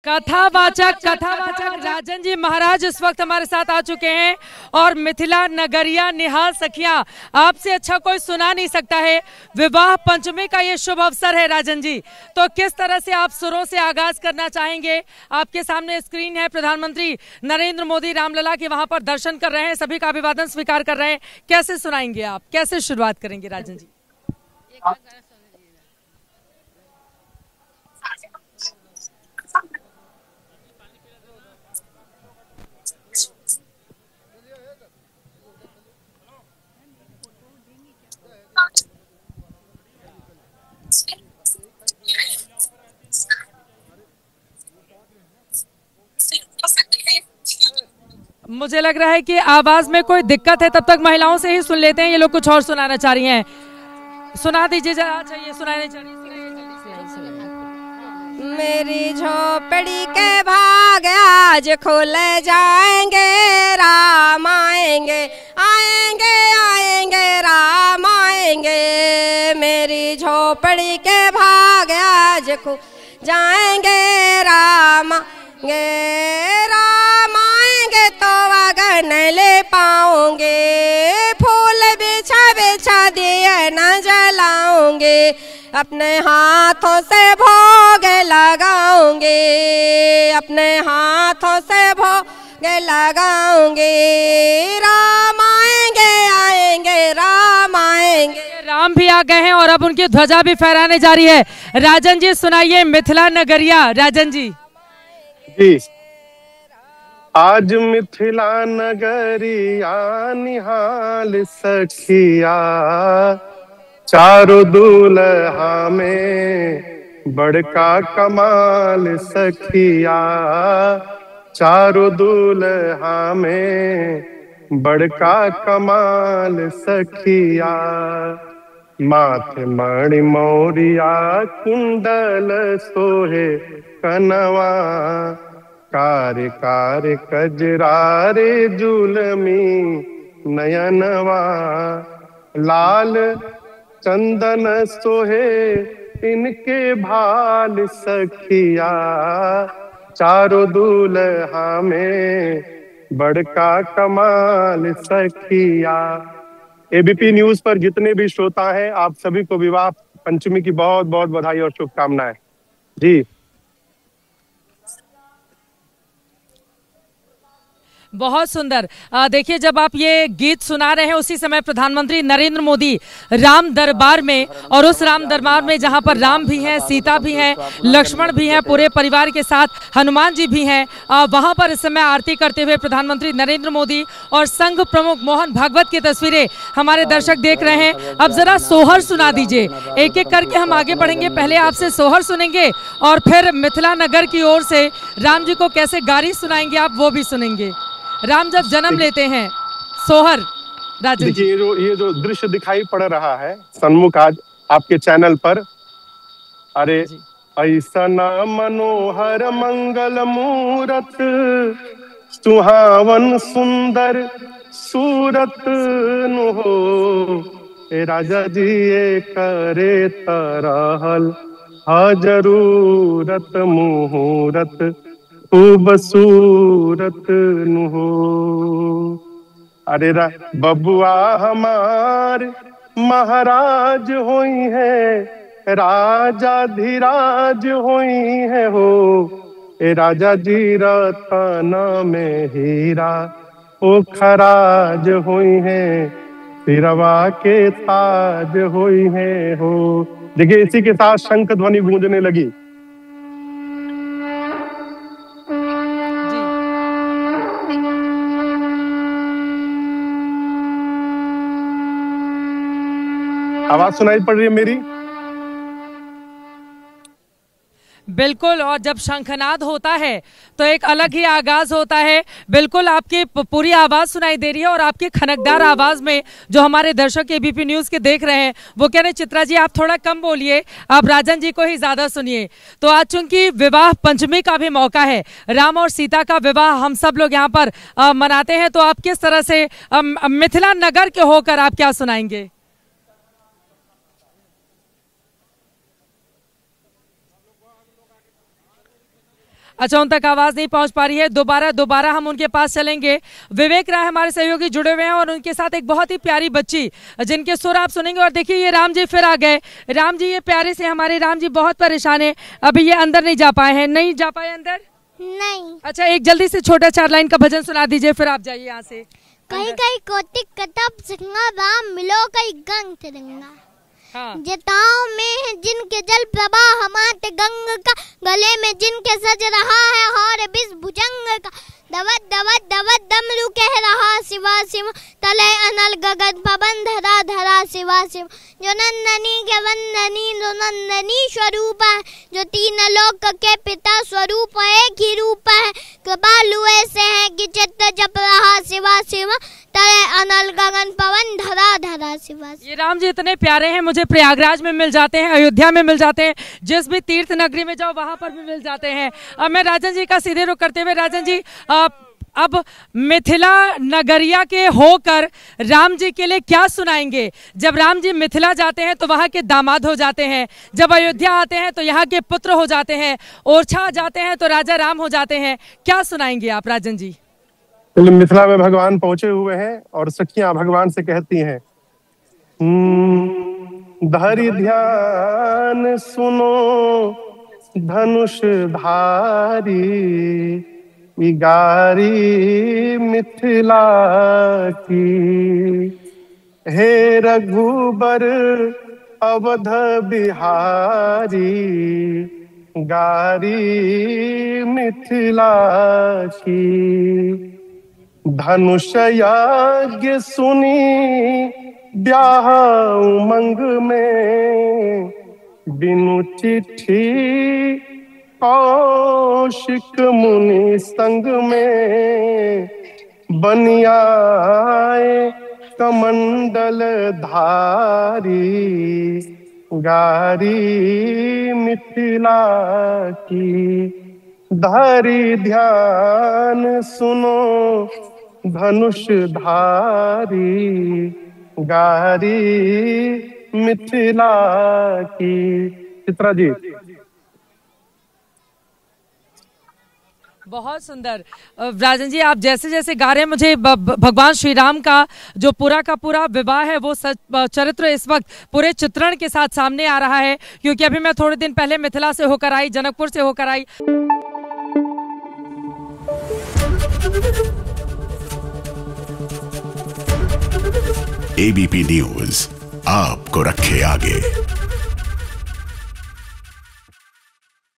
कथावाचक राजन जी महाराज इस वक्त हमारे साथ आ चुके हैं और मिथिला नगरिया निहाल सखियां आपसे अच्छा कोई सुना नहीं सकता है। विवाह पंचमी का ये शुभ अवसर है राजन जी, तो किस तरह से आप सुरों से आगाज करना चाहेंगे? आपके सामने स्क्रीन है, प्रधानमंत्री नरेंद्र मोदी रामलला के वहां पर दर्शन कर रहे हैं, सभी का अभिवादन स्वीकार कर रहे हैं। कैसे सुनाएंगे आप, कैसे शुरुआत करेंगे राजन जी? मुझे लग रहा है कि आवाज में कोई दिक्कत है, तब तक महिलाओं से ही सुन लेते हैं। ये लोग कुछ और सुनाना चाह रही हैं, सुना दीजिए जरा। चाहिए सुनाने चाहिए। मेरी झोपड़ी के भाग आज खुल जाएंगे, राम आएंगे आएंगे आएंगे राम आएंगे। मेरी झोपड़ी के भाग आज खुल जाएंगे, राम आएंगे तो अगन ले पाओगे। फूल बिछा बिछा दिए न जलाओगे, अपने हाथों से भोग लगाओगे, अपने हाथों से भोग लगाओगे। राम आएंगे आएंगे राम आएंगे। राम भी आ गए हैं और अब उनकी ध्वजा भी फहराने जा रही है। राजन जी सुनाइए मिथिला नगरिया। राजन जी जी, आज मिथिला नगरिया निहाल सखिया, चारों दूल्हा में बड़का कमाल सखिया। चारों दूल्हा में बड़का कमाल सखिया। माथे मणि मौरिया कुंडल सोहे कनवा, कार्य कार्य कजरारे जुलमी नयनवा। लाल चंदन सोहे इनके भाल सखिया, चारों दूल्हा में बड़का कमाल सखिया। एबीपी न्यूज पर जितने भी श्रोता हैं, आप सभी को विवाह पंचमी की बहुत बहुत बधाई और शुभकामनाएं। जी बहुत सुंदर। देखिए, जब आप ये गीत सुना रहे हैं उसी समय प्रधानमंत्री नरेंद्र मोदी राम दरबार में, और उस राम दरबार में जहां पर राम भी हैं, सीता भी हैं, लक्ष्मण भी हैं, पूरे परिवार के साथ हनुमान जी भी हैं, वहां पर इस समय आरती करते हुए प्रधानमंत्री नरेंद्र मोदी और संघ प्रमुख मोहन भागवत की तस्वीरें हमारे दर्शक देख रहे हैं। अब जरा सोहर सुना दीजिए। एक एक करके हम आगे बढ़ेंगे, पहले आपसे सोहर सुनेंगे और फिर मिथिला नगर की ओर से राम जी को कैसे गारी सुनाएंगे आप, वो भी सुनेंगे। राम जब जन्म लेते हैं, सोहर। राजन जी, ये जो दृश्य दिखाई पड़ रहा है सन्मुख आज आपके चैनल पर, अरे ऐसा मनोहर मंगल मूरत, सुहावन सुंदर सूरत नु हो। ए राजा जी ये करे तरहल हा जरूरत, मुहूर्त खूबसूरत नु हो। अरे बबुआ हमार महाराज होई है, राजा धीराज होई है हो। ए राजा जी रतन में हीरा ओ खराज होई है, सिरवा के ताज होई है हो। देखिए, इसी के साथ शंख ध्वनि गूंजने लगी। आवाज सुनाई पड़ रही है मेरी? बिल्कुल। और जब शंखनाद होता है तो एक अलग ही आगाज होता है। बिल्कुल आपकी पूरी आवाज सुनाई दे रही है और आपकी खनकदार आवाज में जो हमारे दर्शक एबीपी न्यूज के देख रहे हैं वो कह रहे हैं चित्रा जी आप थोड़ा कम बोलिए, आप राजन जी को ही ज्यादा सुनिए। तो आज चूंकि विवाह पंचमी का भी मौका है, राम और सीता का विवाह हम सब लोग यहाँ पर मनाते हैं, तो आप किस तरह से मिथिला नगर के होकर आप क्या सुनाएंगे? अच्छा, उन तक आवाज नहीं पहुंच पा रही है। दोबारा हम उनके पास चलेंगे। विवेक राय हमारे सहयोगी जुड़े हुए हैं और उनके साथ एक बहुत ही प्यारी बच्ची जिनके सुर आप सुनेंगे। और देखिए ये राम जी फिर आ गए। राम जी, ये प्यारे से हमारे राम जी बहुत परेशान है, अभी ये अंदर नहीं जा पाए हैं। नहीं जा पाए अंदर? नहीं। अच्छा, एक जल्दी से छोटा 4 लाइन का भजन सुना दीजिए, फिर आप जाइए यहाँ से। कहीं कहीं कोटिक कतब सिंगा राम मिलो कहीं गंग तिरंगा। हाँ। जटाओं में है जिनके जल प्रवाह मात गंग का, गले में जिनके सज रहा है हार बिस भुजंग का। दवत दवत दवत डमरू कह रहा शिवा शिव, तले अनल गगन पवन धरा धरा शिवा शिव। जो नंदनी के वंदनी जो नंदनी स्वरूप है, जो 3 लोक के पिता स्वरूप एक ही रूप है। कृपालु ऐसे है कि चित्त जप रहा शिवा शिव, तले अनल गगन पवन धरा धरा शिवा शिव। ये राम जी इतने प्यारे हैं, मुझे प्रयागराज में मिल जाते हैं, अयोध्या में मिल जाते हैं, जिस भी तीर्थ नगरी में जाओ वहां पर भी मिल जाते हैं। अब मैं राजन जी का सीधे रुख करते हुए, राजन जी अब मिथिला नगरिया के होकर राम जी के लिए क्या सुनाएंगे? जब राम जी मिथिला जाते हैं तो वहाँ के दामाद हो जाते हैं, जब अयोध्या आते हैं तो यहाँ के पुत्र हो जाते हैं, ओरछा जाते हैं तो राजा राम हो जाते हैं। क्या सुनाएंगे आप राजन जी? मिथिला में भगवान पहुंचे हुए हैं और सखियां भगवान से कहती हैं, धरि ध्यान सुनो धनुष धारी, गारी मिथिला की। हे रघुबर अवध बिहारी, गारी मिथिला की। धनुष यज्ञ सुनी ब्याह उमंग में, बिनु चिट्ठी कौशिक मुनि संग में। बनियाए कमंडल धारी, गारी मिथिला की। धरि ध्यान सुनो धनुष धारी, गारी मिथिला की। चित्रा जी, बहुत सुंदर। राजन जी, आप जैसे जैसे गा रहे हैं, मुझे भगवान श्री राम का जो पूरा का पूरा विवाह है वो चरित्र इस वक्त पूरे चित्रण के साथ सामने आ रहा है, क्योंकि अभी मैं थोड़े दिन पहले मिथिला से होकर आई, जनकपुर से होकर आई। एबीपी न्यूज आपको रखे आगे।